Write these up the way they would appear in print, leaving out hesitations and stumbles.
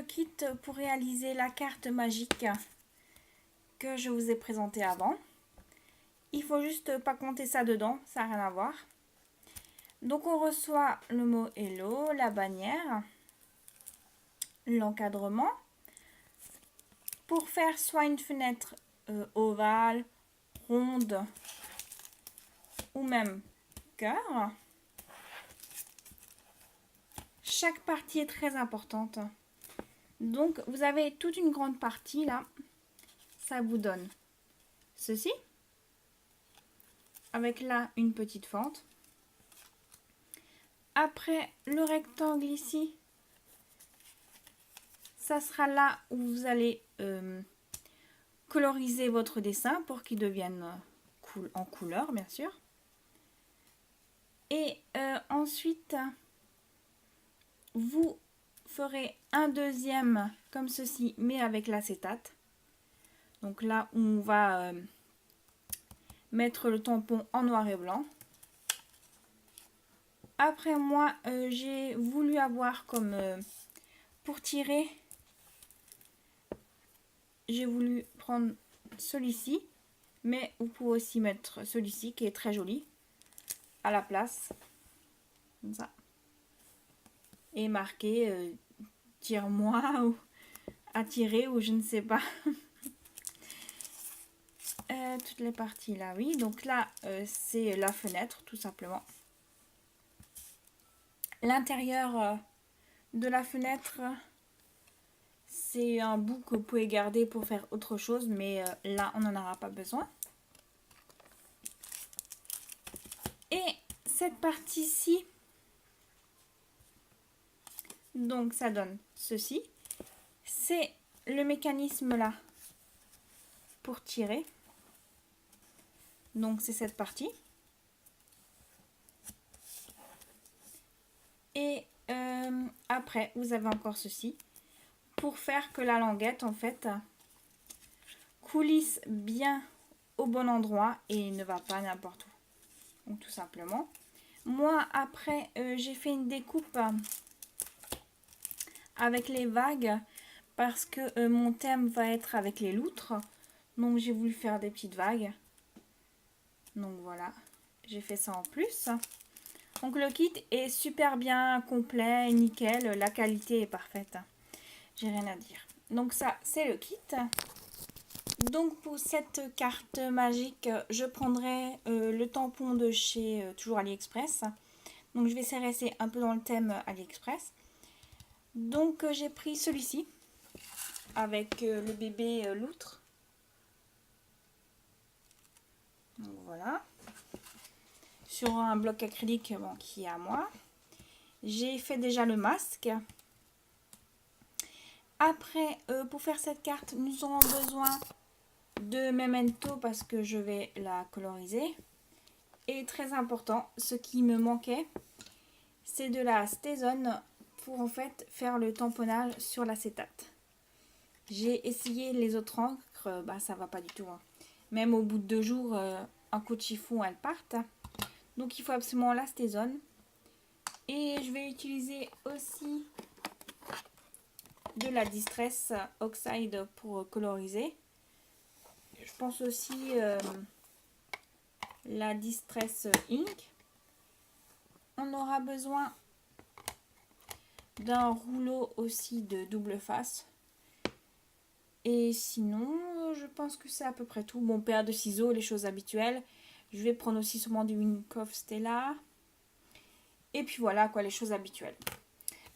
kit pour réaliser la carte magique que je vous ai présentée avant. Il faut juste pas compter ça dedans, ça n'a rien à voir. Donc on reçoit le mot hello, la bannière, l'encadrement. Pour faire soit une fenêtre ovale, ronde ou même cœur. Chaque partie est très importante. Donc vous avez toute une grande partie là. Ça vous donne ceci. Avec là une petite fente. Après le rectangle ici, ça sera là où vous allez coloriser votre dessin pour qu'il devienne en couleur bien sûr. Et ensuite, vous ferez un deuxième comme ceci, mais avec l'acétate. Donc là où on va mettre le tampon en noir et blanc. Après moi, j'ai voulu avoir comme pour tirer, j'ai voulu prendre celui-ci, mais vous pouvez aussi mettre celui-ci qui est très joli à la place, comme ça, et marquer tire-moi ou attirer ou je ne sais pas. Toutes les parties là, oui. Donc là, c'est la fenêtre tout simplement. L'intérieur de la fenêtre, c'est un bout que vous pouvez garder pour faire autre chose, mais là, on n'en aura pas besoin. Et cette partie-ci, donc ça donne ceci. C'est le mécanisme là pour tirer. Donc c'est cette partie. Et après, vous avez encore ceci pour faire que la languette, en fait, coulisse bien au bon endroit et ne va pas n'importe où. Donc tout simplement. Moi, après, j'ai fait une découpe avec les vagues parce que mon thème va être avec les loutres. Donc j'ai voulu faire des petites vagues. Donc voilà, j'ai fait ça en plus. Donc le kit est super bien complet, nickel, la qualité est parfaite. J'ai rien à dire. Donc ça, c'est le kit. Donc pour cette carte magique, je prendrai le tampon de chez toujours AliExpress. Donc je vais essayer de rester un peu dans le thème AliExpress. Donc j'ai pris celui-ci avec le bébé loutre. Donc voilà. Sur un bloc acrylique bon, qui est à moi. J'ai fait déjà le masque. Après, pour faire cette carte, nous aurons besoin de Memento parce que je vais la coloriser. Et très important, ce qui me manquait, c'est de la StazOn pour en fait faire le tamponnage sur l'acétate. J'ai essayé les autres encres, bah ça va pas du tout. Hein. Même au bout de 2 jours, un coup de chiffon, elles partent. Donc il faut absolument la StazOn. Et je vais utiliser aussi de la Distress Oxide pour coloriser. Je pense aussi la Distress Ink. On aura besoin d'un rouleau aussi de double face. Et sinon, je pense que c'est à peu près tout. Bon, paire de ciseaux, les choses habituelles. Je vais prendre aussi sûrement du Winghoff Stella. Et puis voilà, quoi, les choses habituelles.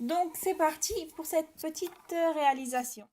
Donc, c'est parti pour cette petite réalisation.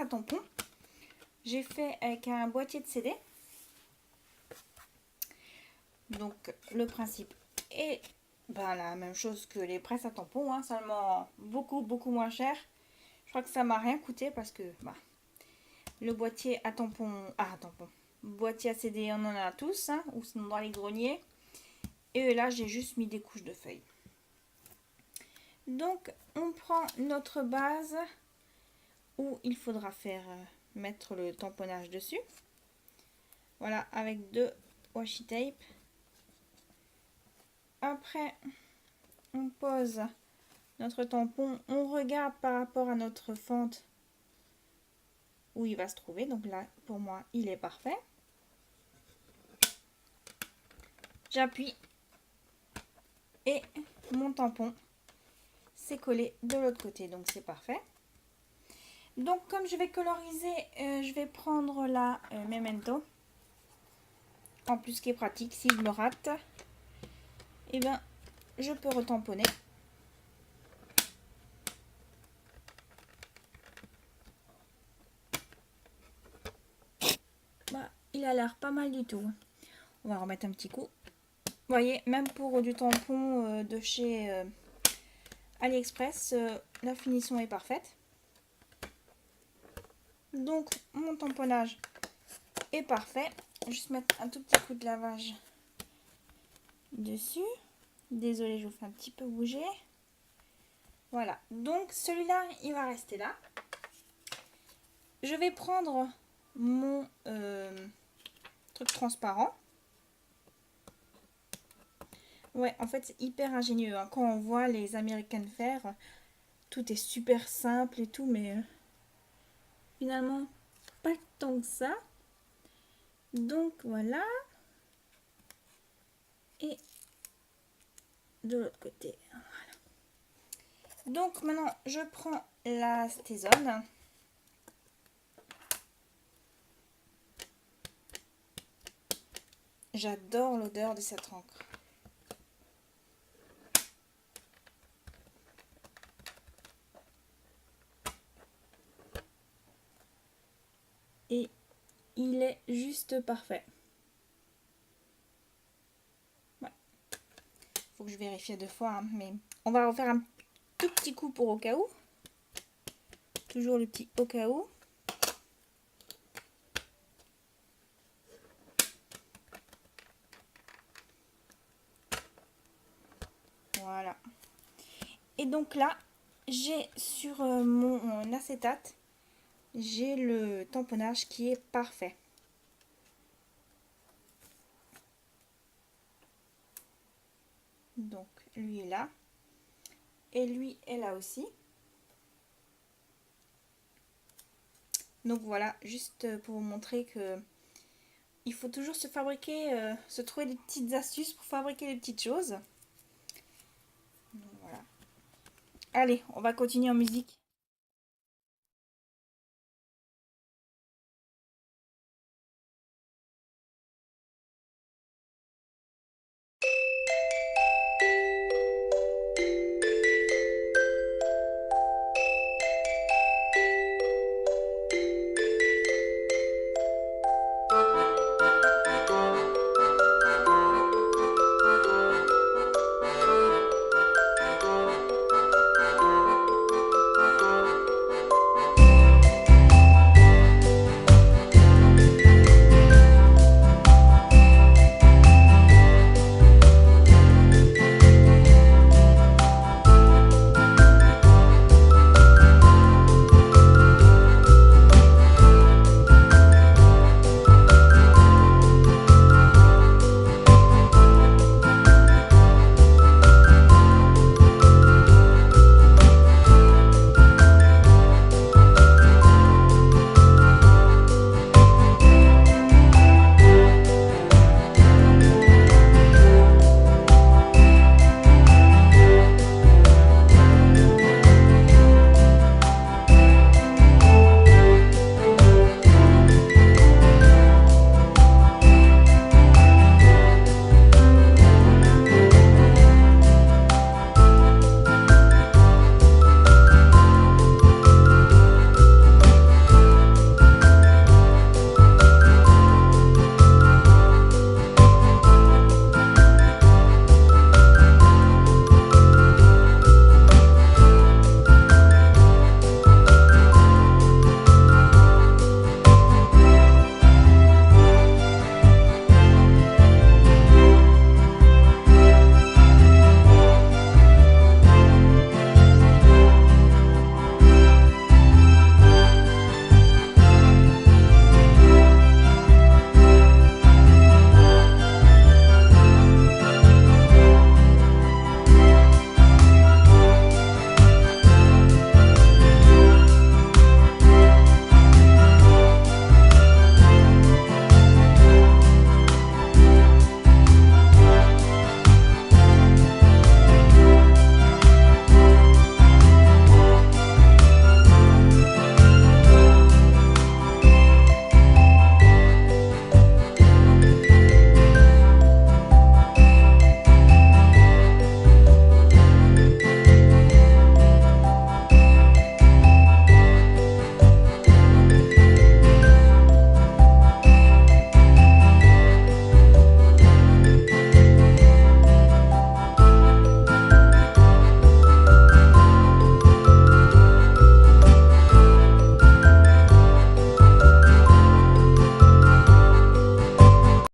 tampons. J'ai fait avec un boîtier de CD. Donc le principe est la même chose que les presses à tampons, hein, seulement beaucoup moins cher. Je crois que ça m'a rien coûté parce que le boîtier à tampons, boîtier à CD, on en a tous, hein, ou sinon dans les greniers. Et là j'ai juste mis des couches de feuilles. Donc on prend notre base où il faudra mettre le tamponnage dessus. Voilà, avec 2 washi tape. Après, on pose notre tampon, on regarde par rapport à notre fente où il va se trouver. Donc là, pour moi, il est parfait. J'appuie et mon tampon s'est collé de l'autre côté, donc c'est parfait. Donc comme je vais coloriser, je vais prendre la Memento. En plus, ce qui est pratique, si je me rate, et je peux retamponner. Il a l'air pas mal du tout. On va remettre un petit coup. Vous voyez, même pour du tampon de chez AliExpress, la finition est parfaite. Donc mon tamponnage est parfait. Juste mettre un tout petit coup de lavage dessus. Désolée, je vous fais un petit peu bouger. Voilà, donc celui-là, il va rester là. Je vais prendre mon truc transparent. Ouais, en fait, c'est hyper ingénieux, hein. Quand on voit les American faire, tout est super simple et tout, mais finalement, pas tant que ça. Donc, voilà. Et de l'autre côté. Voilà. Donc, maintenant, je prends la Stézone. J'adore l'odeur de cette encre. Et il est juste parfait. Ouais. Faut que je vérifie 2 fois, hein, mais on va refaire un tout petit coup pour au cas où. Toujours le petit au cas où. Voilà. Et donc là, j'ai sur mon acétate, j'ai le tamponnage qui est parfait. Donc lui est là. Et lui est là aussi. Donc voilà, juste pour vous montrer que il faut toujours se trouver des petites astuces pour fabriquer des petites choses. Donc voilà. Allez, on va continuer en musique.